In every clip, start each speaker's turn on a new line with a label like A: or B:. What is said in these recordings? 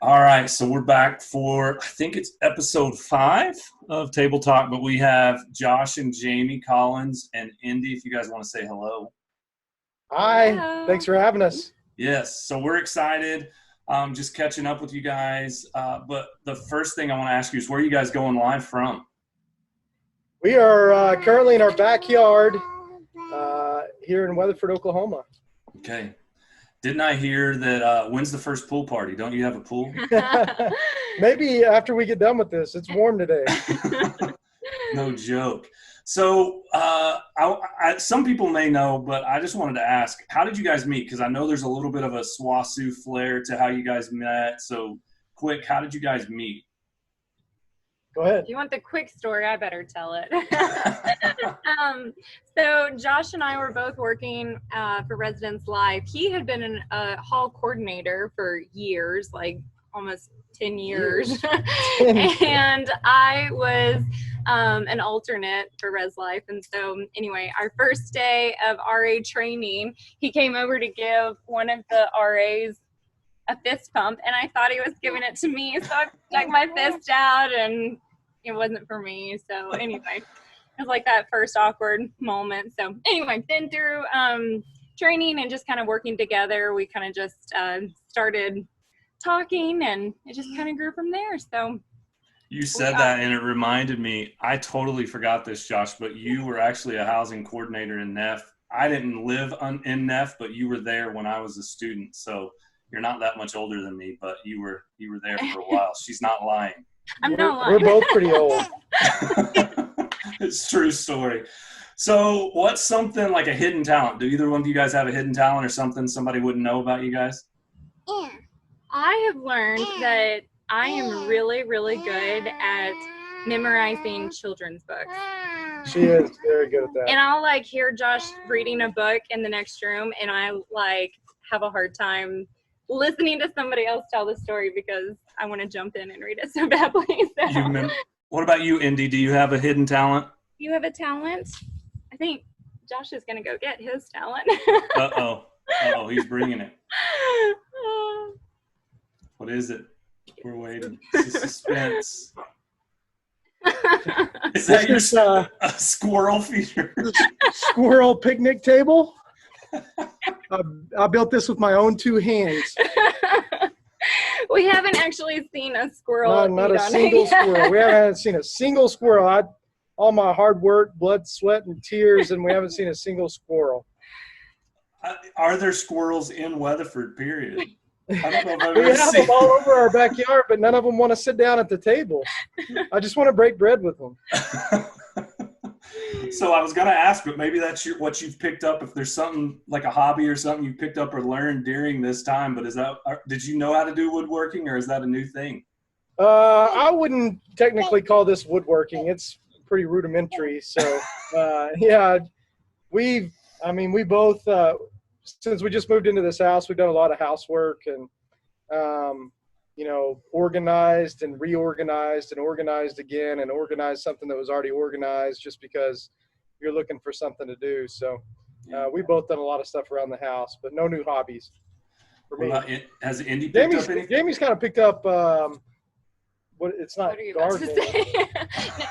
A: All right, so we're back for, I think it's episode 5 of Table Talk, but we have Josh and Jamie Collins and Indy, if you guys want to say hello.
B: Hi,
C: Hello.
B: Thanks for having us.
A: Yes, so we're excited, just catching up with you guys. But the first thing I want to ask you is where are you guys going live from?
B: We are currently in our backyard here in Weatherford, Oklahoma.
A: Okay. Didn't I hear that when's the first pool party? Don't you have a pool?
B: Maybe after we get done with this. It's warm today.
A: No joke. So some people may know, but I just wanted to ask, how did you guys meet? Because I know there's a little bit of a SWOSU flair to how you guys met. So quick, how did you guys meet?
B: Go ahead.
C: If you want the quick story, I better tell it. So Josh and I were both working for Residence Live. He had been a hall coordinator for years, like almost 10 years. And I was an alternate for Res Life. And so anyway, our first day of RA training, he came over to give one of the RAs a fist pump, and I thought he was giving it to me, so I stuck my fist out, and it wasn't for me. So anyway, it was like that first awkward moment. So anyway, then through training and just kind of working together, we kind of just started talking, and it just kind of grew from there. So
A: you said that, and it reminded me, I totally forgot this, Josh, but you were actually a housing coordinator in Neff. I didn't live in Neff, but you were there when I was a student. So you're not that much older than me, but you were there for a while. She's not lying.
C: I'm not lying.
B: We're both pretty old.
A: It's a true story. So what's something like a hidden talent? Do either one of you guys have a hidden talent or something somebody wouldn't know about you guys?
C: I have learned that I am really, really good at memorizing children's books.
B: She is very good at that.
C: And I'll like hear Josh reading a book in the next room, and I like have a hard time listening to somebody else tell the story because I want to jump in and read it so badly. So.
A: What about you, Indy? Do you have a hidden talent?
C: You have a talent? I think Josh is going to go get his talent.
A: Uh-oh, he's bringing it. What is it? We're waiting. It's suspense. Is that your a squirrel feeder?
B: Squirrel picnic table? I built this with my own 2 hands.
C: We haven't actually seen a squirrel.
B: Not a single squirrel. We haven't seen a single squirrel. All my hard work, blood, sweat, and tears, and we haven't seen a single squirrel.
A: Are there squirrels in Weatherford, period? I don't know if I've
B: We
A: ever
B: have
A: seen
B: them all over our backyard, but none of them want to sit down at the table. I just want to break bread with them.
A: So I was going to ask, but maybe that's what you've picked up. If there's something like a hobby or something you picked up or learned during this time, but did you know how to do woodworking, or is that a new thing?
B: I wouldn't technically call this woodworking. It's pretty rudimentary. So yeah, we both since we just moved into this house, we've done a lot of housework and organized and reorganized and organized again and organized something that was already organized just because you're looking for something to do. So we both done a lot of stuff around the house, but no new hobbies for me.
A: Has Indy picked up anything?
B: Jamie's kind of picked up it's not gardening.
C: No,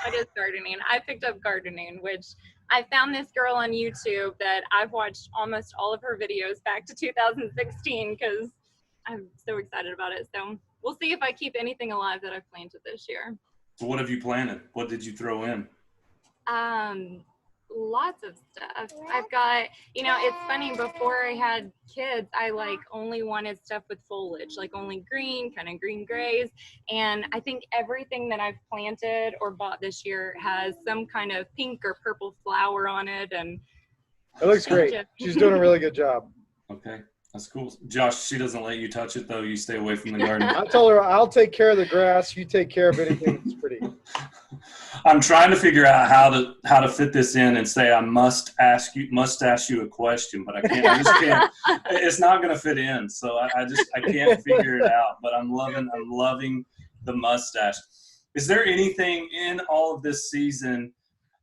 C: it is gardening. I picked up gardening, which I found this girl on YouTube that I've watched almost all of her videos back to 2016 because I'm so excited about it. So we'll see if I keep anything alive that I've planted this year.
A: So what have you planted? What did you throw in?
C: Lots of stuff. I've got, it's funny, before I had kids, I only wanted stuff with foliage, only green, kind of green grays. And I think everything that I've planted or bought this year has some kind of pink or purple flower on it. And
B: it looks great. She's doing a really good job.
A: Okay. That's cool. Josh, she doesn't let you touch it, though. You stay away from the garden.
B: I told her, I'll take care of the grass. You take care of anything that's pretty.
A: I'm trying to figure out how to fit this in and say I must ask you a question, but I can't. I just can't. It's not going to fit in, so I can't figure it out. But I'm loving the mustache. Is there anything in all of this season?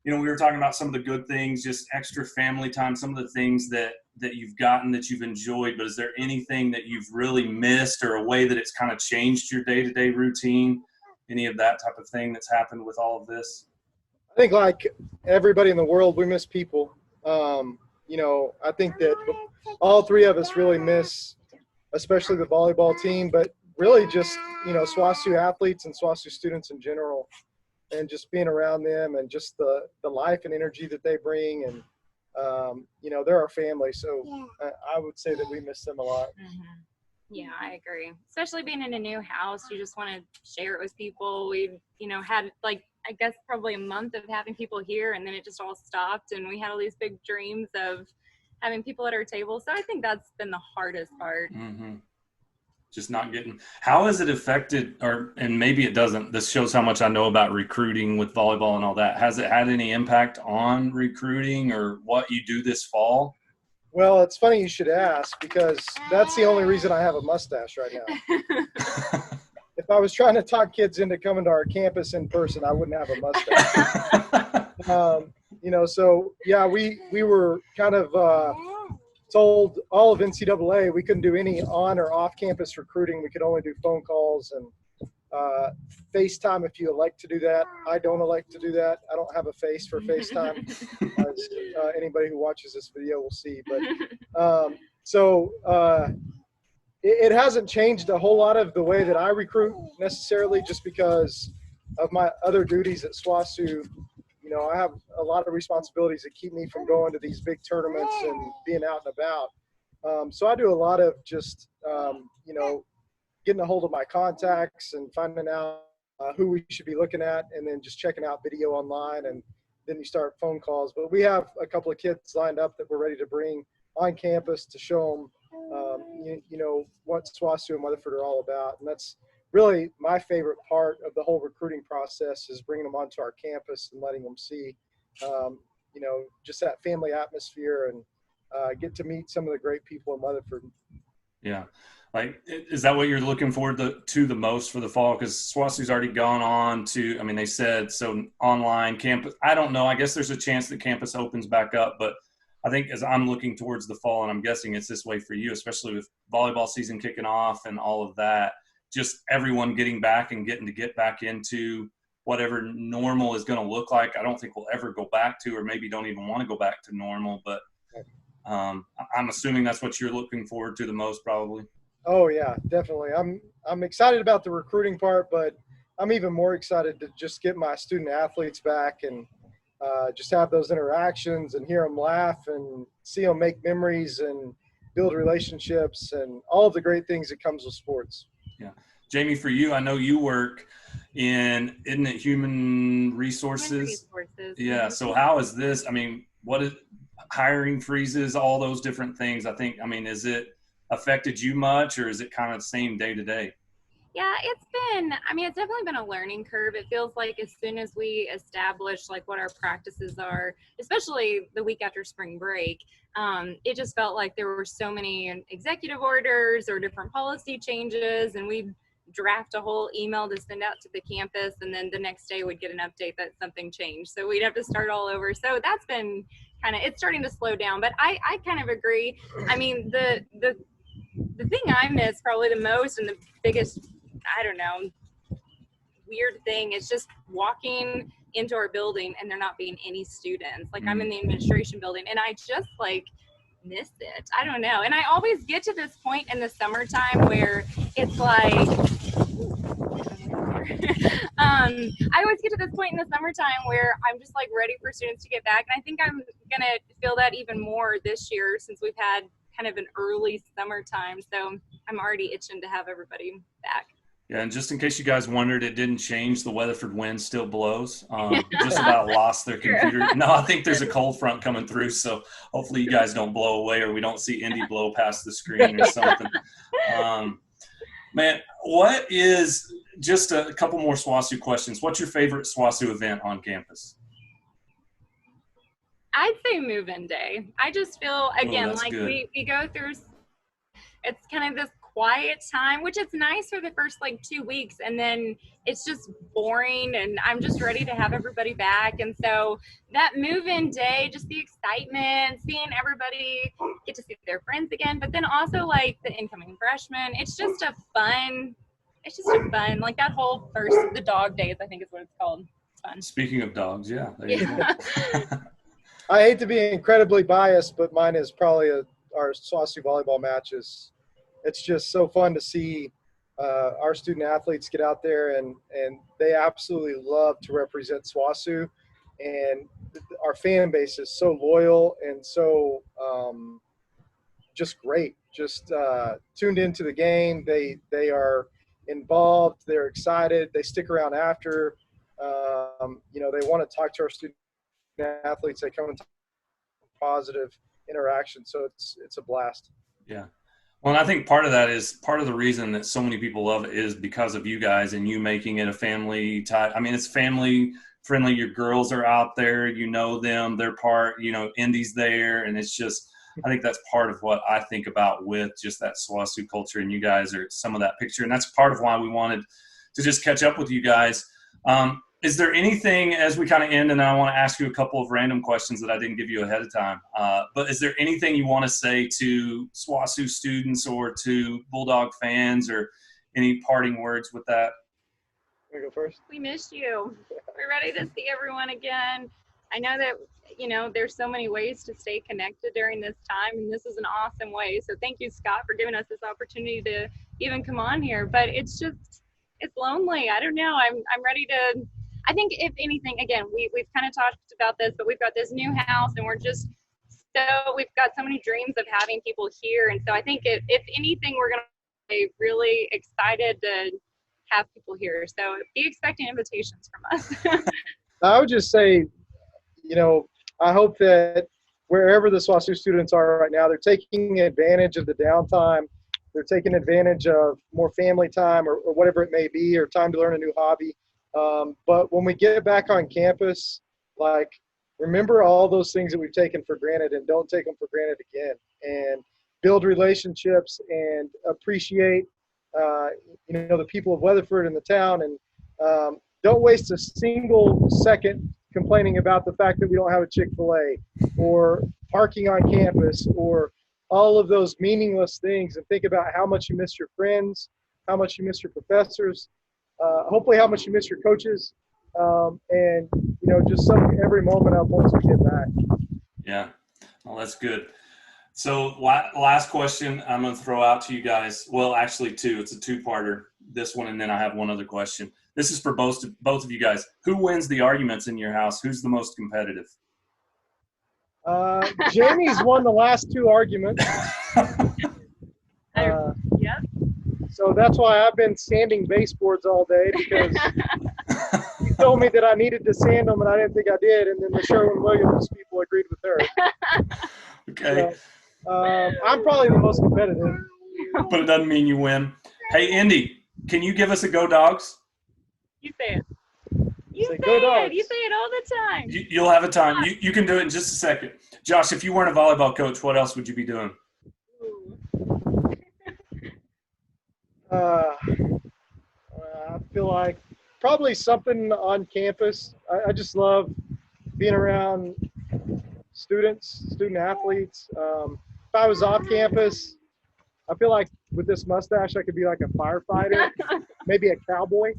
A: We were talking about some of the good things, just extra family time, some of the things that that you've gotten that you've enjoyed, but is there anything that you've really missed, or a way that it's kind of changed your day-to-day routine? Any of that type of thing that's happened with all of this?
B: I think like everybody in the world, we miss people. I think that all three of us really miss, especially the volleyball team, but really just, SWOSU athletes and SWOSU students in general, and just being around them and just the life and energy that they bring. And, they're our family. So I would say that we miss them a lot.
C: Mm-hmm. Yeah, I agree. Especially being in a new house, you just want to share it with people. We, had I guess probably a month of having people here, and then it just all stopped, and we had all these big dreams of having people at our table. So I think that's been the hardest part.
A: Mm-hmm. Just not getting. How has it affected, and maybe it doesn't, this shows how much I know about recruiting with volleyball and all that. Has it had any impact on recruiting or what you do this fall?
B: Well, it's funny you should ask, because that's the only reason I have a mustache right now. If I was trying to talk kids into coming to our campus in person, I wouldn't have a mustache. So yeah, we were kind of told, all of NCAA, we couldn't do any on or off campus recruiting. We could only do phone calls and FaceTime if you elect to do that. I don't elect to do that. I don't have a face for FaceTime, as anybody who watches this video will see. But it hasn't changed a whole lot of the way that I recruit necessarily, just because of my other duties at SWOSU. I have a lot of responsibilities that keep me from going to these big tournaments and being out and about. So I do a lot of just, getting a hold of my contacts and finding out who we should be looking at, and then just checking out video online, and then you start phone calls. But we have a couple of kids lined up that we're ready to bring on campus to show them, what SWOSU and Weatherford are all about. And that's really my favorite part of the whole recruiting process, is bringing them onto our campus and letting them see, just that family atmosphere, and get to meet some of the great people in Weatherford.
A: Yeah. Is that what you're looking forward to the most for the fall? Because SWOSU's already gone on to, they said, so online campus. I don't know. I guess there's a chance that campus opens back up, but I think as I'm looking towards the fall, and I'm guessing it's this way for you, especially with volleyball season kicking off and all of that, just everyone getting back and getting to get back into whatever normal is going to look like. I don't think we'll ever go back to, or maybe don't even want to go back to normal, but I'm assuming that's what you're looking forward to the most, probably.
B: Oh yeah, definitely. I'm excited about the recruiting part, but I'm even more excited to just get my student athletes back and just have those interactions and hear them laugh and see them make memories and build relationships and all of the great things that comes with sports.
A: Yeah. Jamie, for you, I know you work in, isn't it human resources? Yeah. So how is this, what is hiring freezes, all those different things? Is it affected you much, or is it kind of the same day to day?
C: Yeah, it's definitely been a learning curve. It feels like as soon as we establish what our practices are, especially the week after spring break, it just felt like there were so many executive orders or different policy changes, and we'd draft a whole email to send out to the campus, and then the next day we'd get an update that something changed. So we'd have to start all over. So that's been it's starting to slow down, but I kind of agree. The thing I miss probably the most, and the biggest, weird thing, is just walking into our building and there not being any students. I'm in the administration building, and I just miss it. I don't know. And I always get to this point in the summertime where it's I always get to this point in the summertime where I'm just ready for students to get back. And I think I'm going to feel that even more this year, since we've had kind of an early summertime. So I'm already itching to have everybody back.
A: Yeah, and just in case you guys wondered, it didn't change. The Weatherford wind still blows. Just about lost their computer. No, I think there's a cold front coming through, so hopefully you guys don't blow away, or we don't see Indy blow past the screen or something. Man, what is, just a couple more SWOSU questions, what's your favorite SWOSU event on campus?
C: I'd say move-in day. I just feel, again,
A: we go through,
C: it's kind of this quiet time, which is nice for the first like 2 weeks, and then it's just boring, and I'm just ready to have everybody back. And so that move-in day, just the excitement, seeing everybody get to see their friends again, but then also like the incoming freshmen, it's just a fun, like that whole the dog days, I think is what it's called. It's fun.
A: Speaking of dogs, yeah. There you go.
B: I hate to be incredibly biased, but mine is probably our SWOSU volleyball matches. It's just so fun to see our student athletes get out there, and they absolutely love to represent SWOSU. And our fan base is so loyal and so just great, just tuned into the game. They are involved. They're excited. They stick around after. They want to talk to our student athletes. They come and talk positive interaction. So it's a blast.
A: Yeah. Well, and I think part of the reason that so many people love it is because of you guys and you making it a family type. I mean, it's family friendly. Your girls are out there, you know them, they're part, Indy's there. And it's just, I think that's part of what I think about with just that SWOSU culture, and you guys are some of that picture. And that's part of why we wanted to just catch up with you guys. Is there anything, as we kind of end, and I want to ask you a couple of random questions that I didn't give you ahead of time, but is there anything you want to say to SWOSU students or to Bulldog fans, or any parting words with that?
B: Can I go first?
C: We miss you. We're ready to see everyone again. I know that, there's so many ways to stay connected during this time, and this is an awesome way. So thank you, Scott, for giving us this opportunity to even come on here. But it's lonely. I don't know. I'm ready to, I think if anything, again, we've kind of talked about this, but we've got this new house, and we've got so many dreams of having people here. And so I think if anything, we're going to be really excited to have people here. So be expecting invitations from us.
B: I would just say, I hope that wherever the SWOSU students are right now, they're taking advantage of the downtime. They're taking advantage of more family time or whatever it may be, or time to learn a new hobby. But when we get back on campus, remember all those things that we've taken for granted, and don't take them for granted again, and build relationships and appreciate, the people of Weatherford and the town. And don't waste a single second complaining about the fact that we don't have a Chick-fil-A or parking on campus or all of those meaningless things, and think about how much you miss your friends, how much you miss your professors, hopefully how much you miss your coaches, and just soak every moment up once we get back.
A: Yeah, well, that's good. So last question I'm going to throw out to you guys. Well, actually two. It's a two-parter, this one, and then I have one other question. This is for both of you guys. Who wins the arguments in your house? Who's the most competitive?
B: Jamie's won the last two arguments.
C: Yep.
B: So that's why I've been sanding baseboards all day, because he told me that I needed to sand them, and I didn't think I did. And then the Sherwin-Williams people agreed with her.
A: Okay.
B: So, I'm probably the most competitive.
A: But it doesn't mean you win. Hey, Indy, can you give us a Go Dogs?
C: You say it. You say
B: Go Dogs.
C: it. You say it all the time.
A: You'll have a time. You can do it in just a second. Josh, if you weren't a volleyball coach, what else would you be doing?
B: I feel like probably something on campus. I just love being around student athletes. If I was off campus, I feel like with this mustache, I could be like a firefighter, maybe a cowboy.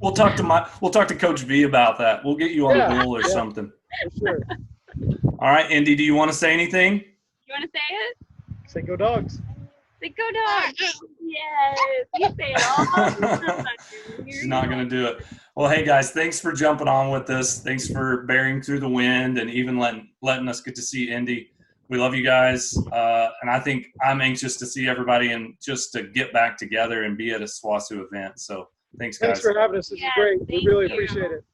A: We'll talk to Coach V about that. We'll get you on the bull or something.
B: For sure.
A: All right, Indy, do you want to say anything?
C: You want to say it?
B: Say Go Dogs.
C: Say Go Dogs. Yes. You say it all the time.
A: She's not going to do it. Well, hey, guys, thanks for jumping on with us. Thanks for bearing through the wind and even letting us get to see Indy. We love you guys. And I think I'm anxious to see everybody and just to get back together and be at a SWOSU event. So thanks, guys.
B: Thanks for having us. This is great. We really appreciate it.